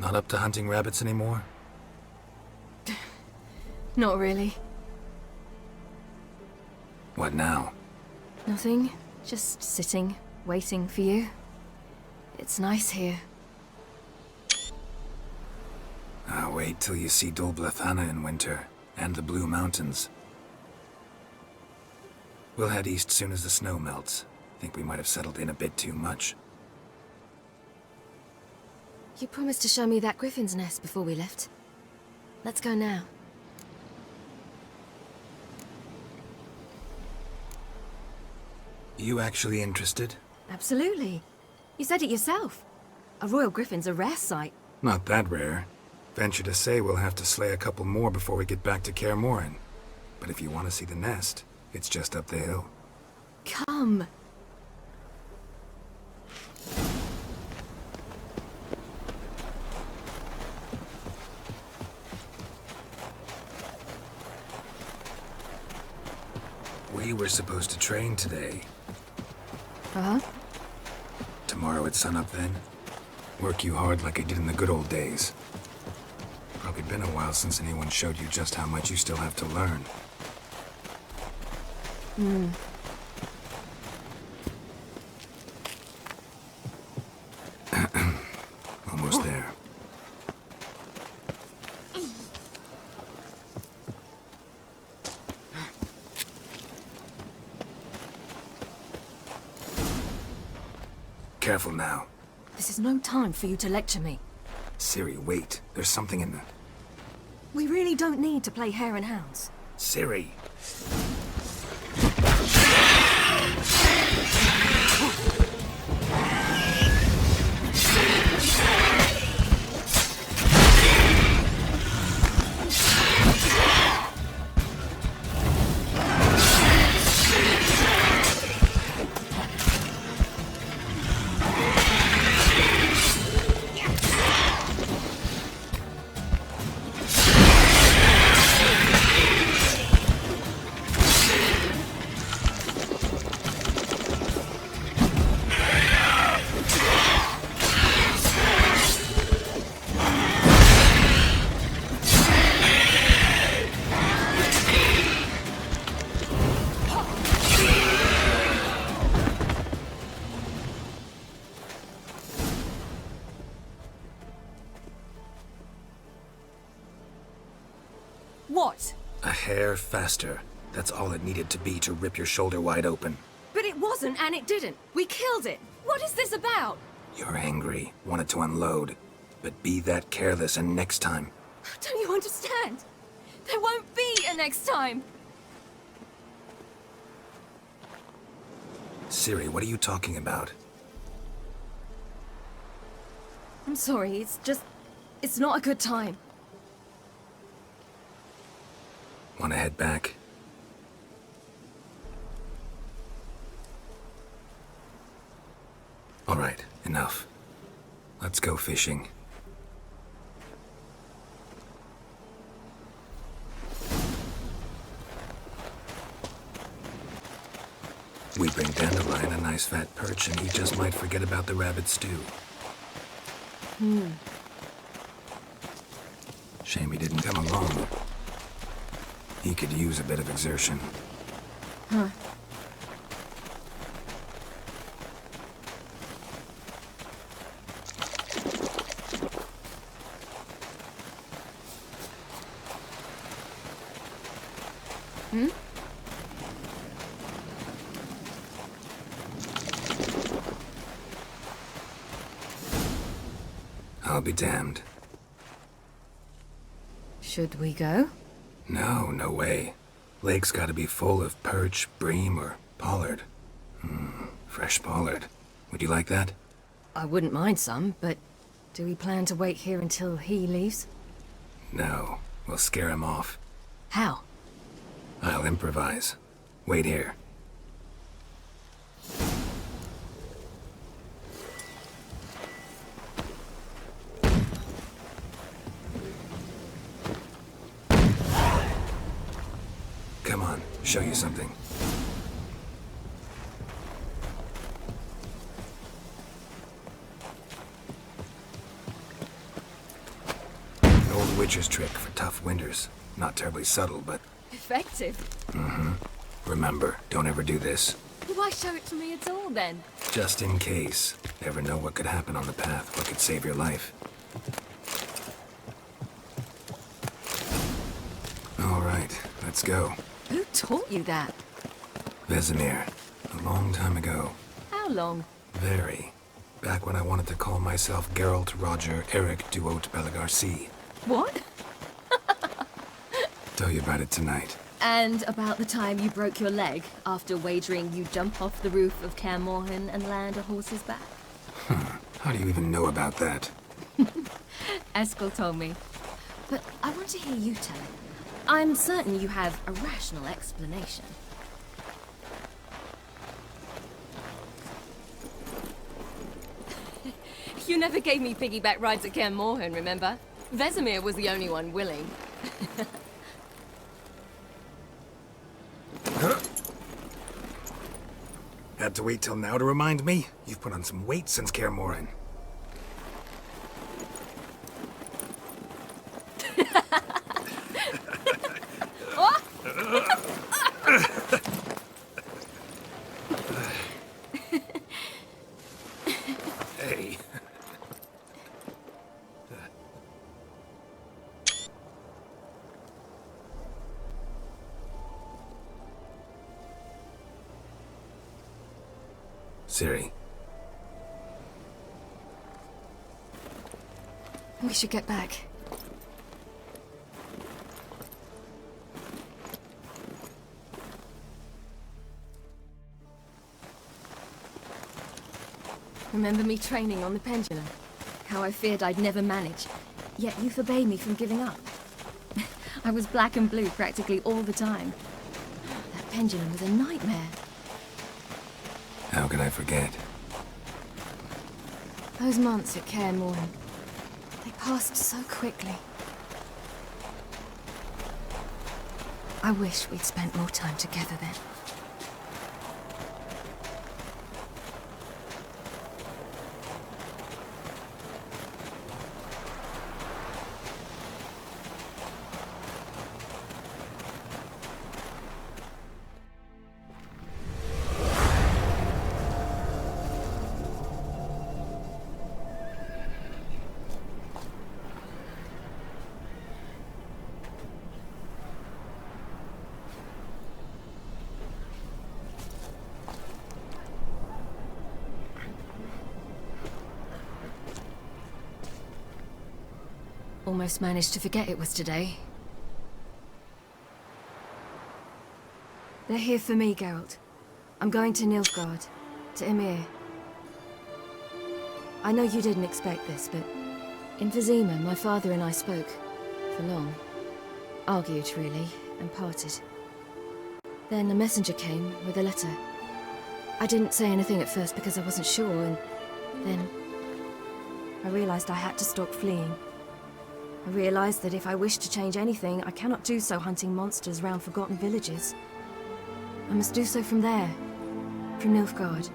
Not up to hunting rabbits anymore? Not really. What now? Nothing. Just sitting, waiting for you. It's nice here. I'll wait till you see Dolblethana in winter, and the Blue Mountains. We'll head east soon as the snow melts. Think we might have settled in a bit too much. You promised to show me that griffin's nest before we left. Let's go now. You actually interested? Absolutely. You said it yourself. A royal griffin's a rare sight. Not that rare. Venture to say we'll have to slay a couple more before we get back to Kaer Morhen. But if you want to see the nest, it's just up the hill. Come. We were supposed to train today. Uh-huh. Tomorrow at sunup then? Work you hard like I did in the good old days. Probably been a while since anyone showed you just how much you still have to learn. Almost there. Careful now. This is no time for you to lecture me. Ciri, wait. There's something in the... We really don't need to play hare and hounds. Ciri! What? A hair faster. That's all it needed to be to rip your shoulder wide open. But it wasn't, and it didn't. We killed it. What is this about? You're angry, wanted to unload. But be that careless and next time. Don't you understand? There won't be a next time. Ciri, what are you talking about? I'm sorry, it's not a good time. Want to head back? All right, enough. Let's go fishing. We bring Dandelion a nice fat perch, and he just might forget about the rabbit stew. Shame he didn't come along. He could use a bit of exertion. Huh. I'll be damned. Should we go? No, no way. Lake's gotta be full of perch, bream, or pollard. Fresh pollard. Would you like that? I wouldn't mind some, but do we plan to wait here until he leaves? No, we'll scare him off. How? I'll improvise. Wait here. Come on, show you something. Witcher's trick for tough winters. Not terribly subtle, but... Effective. Remember, don't ever do this. Why show it to me at all, then? Just in case. Never know what could happen on the path, what could save your life. All right, let's go. Who taught you that? Vesemir. A long time ago. How long? Very. Back when I wanted to call myself Geralt Roger Eric Duot Belagarcy. What? Tell you about it tonight. And about the time you broke your leg after wagering you jump off the roof of Kaer Morhen and land a horse's back? How do you even know about that? Eskel told me. But I want to hear you tell it. I'm certain you have a rational explanation. You never gave me piggyback rides at Kaer Morhen, remember? Vesemir was the only one willing. Had to wait till now to remind me? You've put on some weight since Kaer Morhen. Hey. Ciri. We should get back. Remember me training on the pendulum? How I feared I'd never manage, yet you forbade me from giving up. I was black and blue practically all the time. That pendulum was a nightmare. How could I forget? Those months at Kaer Morhen, they passed so quickly. I wish we'd spent more time together then. Almost managed to forget it was today. They're here for me, Geralt. I'm going to Nilfgaard, to Emir. I know you didn't expect this, but in Vizima, my father and I spoke for long. Argued, really, and parted. Then a messenger came with a letter. I didn't say anything at first because I wasn't sure, and then I realized I had to stop fleeing. I realized that if I wish to change anything, I cannot do so hunting monsters round forgotten villages. I must do so from there, from Nilfgaard.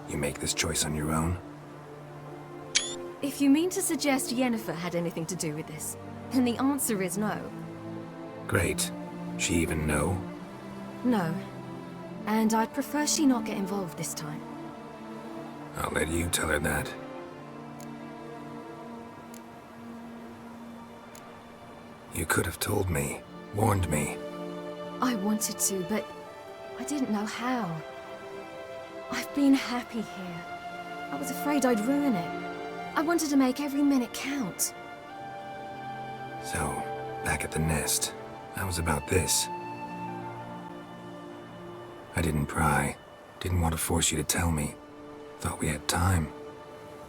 You make this choice on your own? If you mean to suggest Yennefer had anything to do with this, then the answer is no. Great. She even know? No. And I'd prefer she not get involved this time. I'll let you tell her that. You could have told me, warned me. I wanted to, but I didn't know how. I've been happy here. I was afraid I'd ruin it. I wanted to make every minute count. So, back at the nest, how was about this? I didn't pry. Didn't want to force you to tell me. Thought we had time.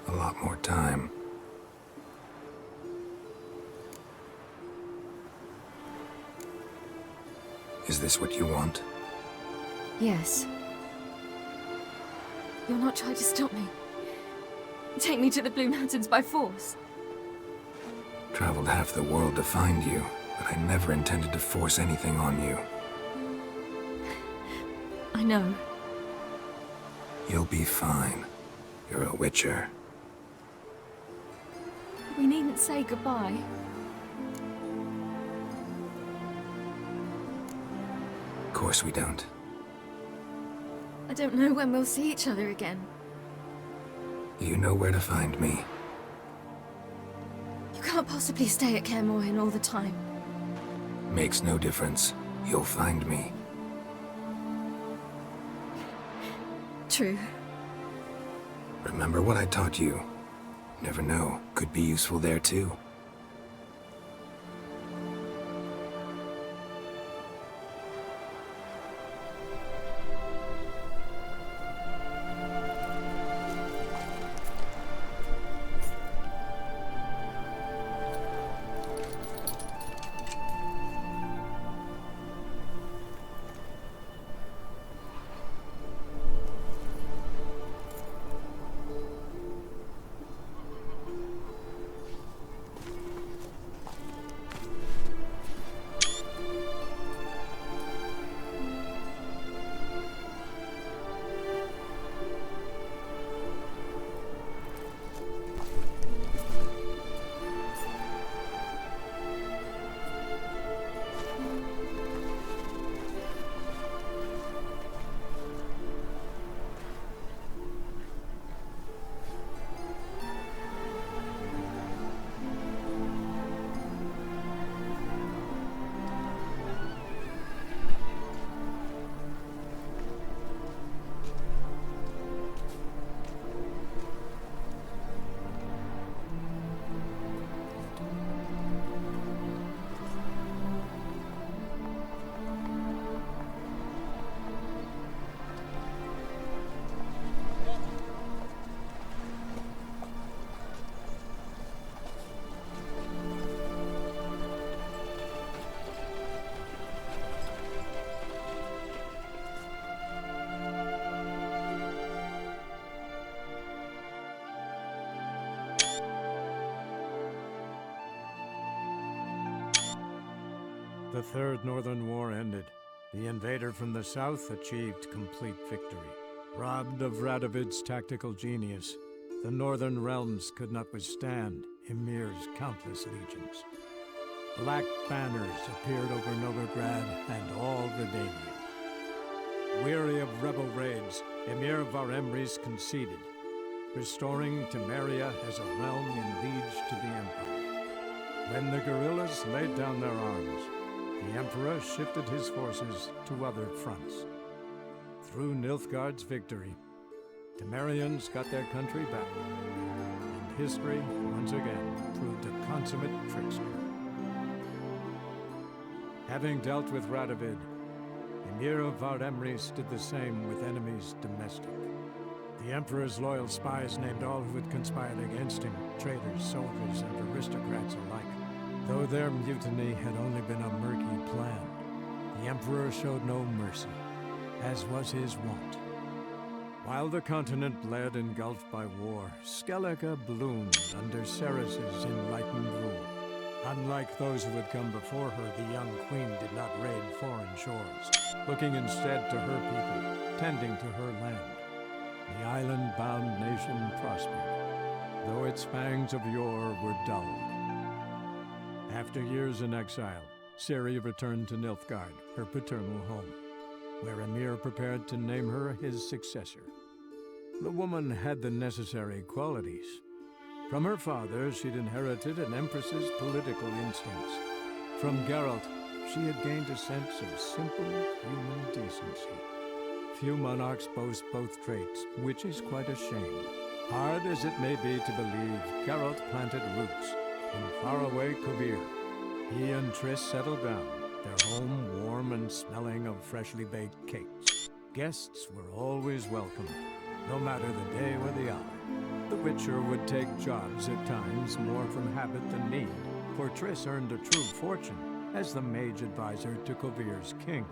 A lot more time. Is this what you want? Yes. You'll not try to stop me. Take me to the Blue Mountains by force. Traveled half the world to find you, but I never intended to force anything on you. I know. You'll be fine. You're a Witcher. We needn't say goodbye. Of course we don't. I don't know when we'll see each other again. You know where to find me. You can't possibly stay at Kaer Morhen all the time. Makes no difference. You'll find me. True. Remember what I taught you. Never know, could be useful there too. The Third Northern War ended. The invader from the south achieved complete victory. Robbed of Radovid's tactical genius, the northern realms could not withstand Ymir's countless legions. Black banners appeared over Novigrad and all Redania. Weary of rebel raids, Ymir Varemres conceded, restoring Temeria as a realm in liege to the Empire. When the guerrillas laid down their arms, the Emperor shifted his forces to other fronts. Through Nilfgaard's victory, Temerians got their country back, and history once again proved a consummate trickster. Having dealt with Radovid, Ymir of Varemres did the same with enemies domestic. The Emperor's loyal spies named all who had conspired against him, traitors, soldiers, and aristocrats alike. Though their mutiny had only been a murky plan, the Emperor showed no mercy, as was his wont. While the continent bled engulfed by war, Skellige bloomed under Ceres's enlightened rule. Unlike those who had come before her, the young queen did not raid foreign shores, looking instead to her people, tending to her land. The island-bound nation prospered, though its fangs of yore were dulled. After years in exile, Ciri returned to Nilfgaard, her paternal home, where Ymir prepared to name her his successor. The woman had the necessary qualities. From her father, she'd inherited an empress's political instincts. From Geralt, she had gained a sense of simple human decency. Few monarchs boast both traits, which is quite a shame. Hard as it may be to believe, Geralt planted roots in faraway Kovir. He and Triss settled down, their home warm and smelling of freshly baked cakes. Guests were always welcome, no matter the day or the hour. The Witcher would take jobs at times more from habit than need, for Triss earned a true fortune as the mage advisor to Kovir's king.